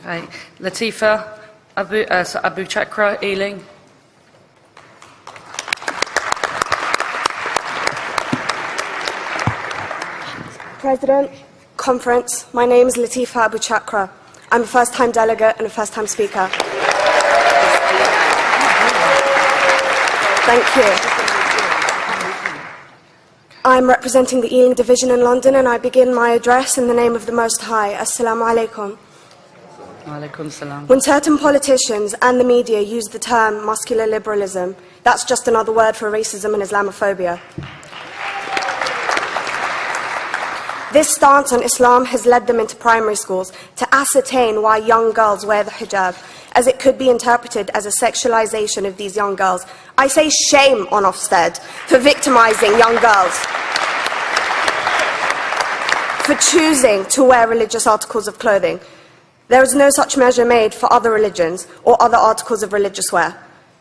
Okay. Latifa Abu Chakra, Ealing. President, Conference, my name is Latifa Abu Chakra. I'm a first-time delegate and a first-time speaker. Thank you. I'm representing the Ealing Division in London, and I begin my address in the name of the Most High. Assalamu alaikum. Alaikum salam. When certain politicians and the media use the term muscular liberalism, that's just another word for racism and Islamophobia. This stance on Islam has led them into primary schools to ascertain why young girls wear the hijab, as it could be interpreted as a sexualization of these young girls. I say shame on Ofsted for victimizing young girls, for choosing to wear religious articles of clothing. There is no such measure made for other religions or other articles of religious wear.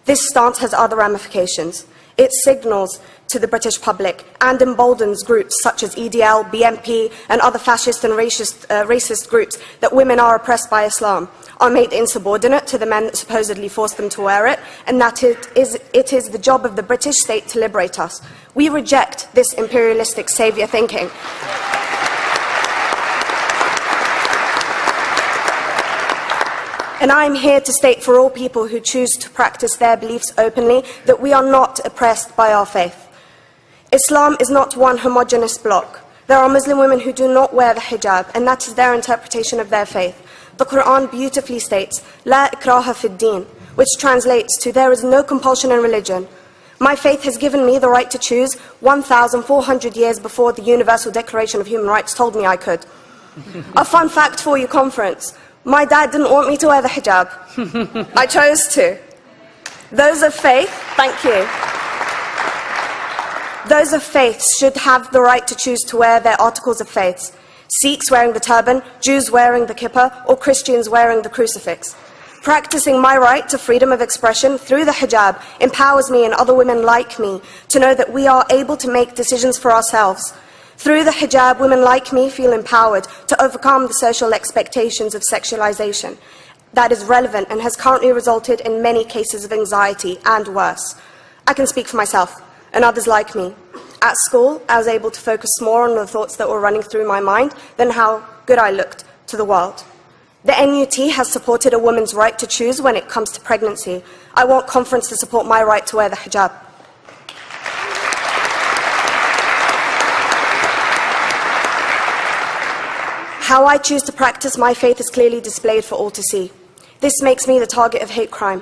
This stance has other ramifications. It signals to the British public and emboldens groups such as EDL, BNP and other fascist and racist groups that women are oppressed by Islam, are made insubordinate to the men that supposedly forced them to wear it, and that it is the job of the British state to liberate us. We reject this imperialistic saviour thinking. And I am here to state for all people who choose to practice their beliefs openly that we are not oppressed by our faith. Islam is not one homogeneous block. There are Muslim women who do not wear the hijab, and that is their interpretation of their faith. The Quran beautifully states, La ikraha fid din, which translates to, there is no compulsion in religion. My faith has given me the right to choose 1,400 years before the Universal Declaration of Human Rights told me I could. A fun fact for you, conference. My dad didn't want me to wear the hijab. I chose to. Those of faith, thank you. Those of faith should have the right to choose to wear their articles of faith. Sikhs wearing the turban, Jews wearing the kippah, or Christians wearing the crucifix. Practicing my right to freedom of expression through the hijab empowers me and other women like me to know that we are able to make decisions for ourselves. Through the hijab, women like me feel empowered to overcome the social expectations of sexualization that is relevant and has currently resulted in many cases of anxiety and worse. I can speak for myself and others like me. At school, I was able to focus more on the thoughts that were running through my mind than how good I looked to the world. The NUT has supported a woman's right to choose when it comes to pregnancy. I want conference to support my right to wear the hijab. How I choose to practice my faith is clearly displayed for all to see. This makes me the target of hate crime.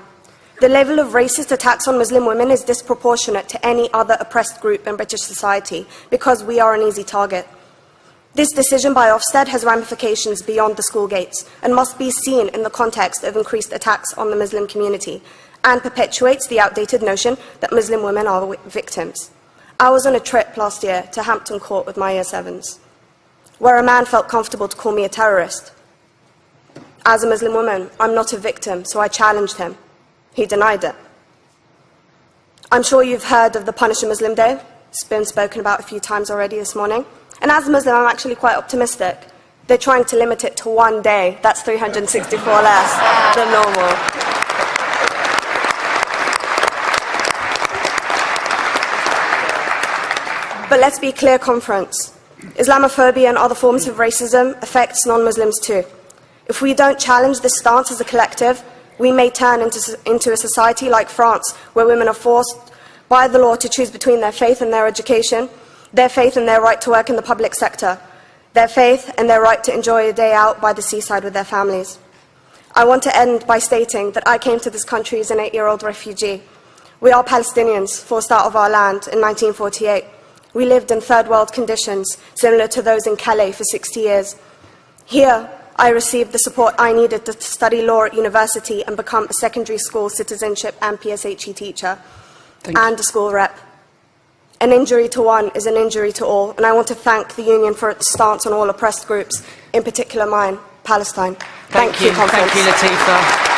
The level of racist attacks on Muslim women is disproportionate to any other oppressed group in British society because we are an easy target. This decision by Ofsted has ramifications beyond the school gates and must be seen in the context of increased attacks on the Muslim community and perpetuates the outdated notion that Muslim women are victims. I was on a trip last year to Hampton Court with my Year 7s, where a man felt comfortable to call me a terrorist. As a Muslim woman, I'm not a victim, so I challenged him. He denied it. I'm sure you've heard of the Punish a Muslim Day. It's been spoken about a few times already this morning. And as a Muslim, I'm actually quite optimistic. They're trying to limit it to one day. That's 364 less than normal. But let's be clear, conference. Islamophobia and other forms of racism affects non-Muslims too. If we don't challenge this stance as a collective, we may turn into a society like France, where women are forced by the law to choose between their faith and their education, their faith and their right to work in the public sector, their faith and their right to enjoy a day out by the seaside with their families. I want to end by stating that I came to this country as an 8-year-old refugee. We are Palestinians, forced out of our land in 1948. We lived in third world conditions, similar to those in Calais for 60 years. Here, I received the support I needed to study law at university and become a secondary school citizenship and PSHE teacher and a school rep. An injury to one is an injury to all, and I want to thank the Union for its stance on all oppressed groups, in particular mine, Palestine. Thank you, Conference. Thank you, Latifa.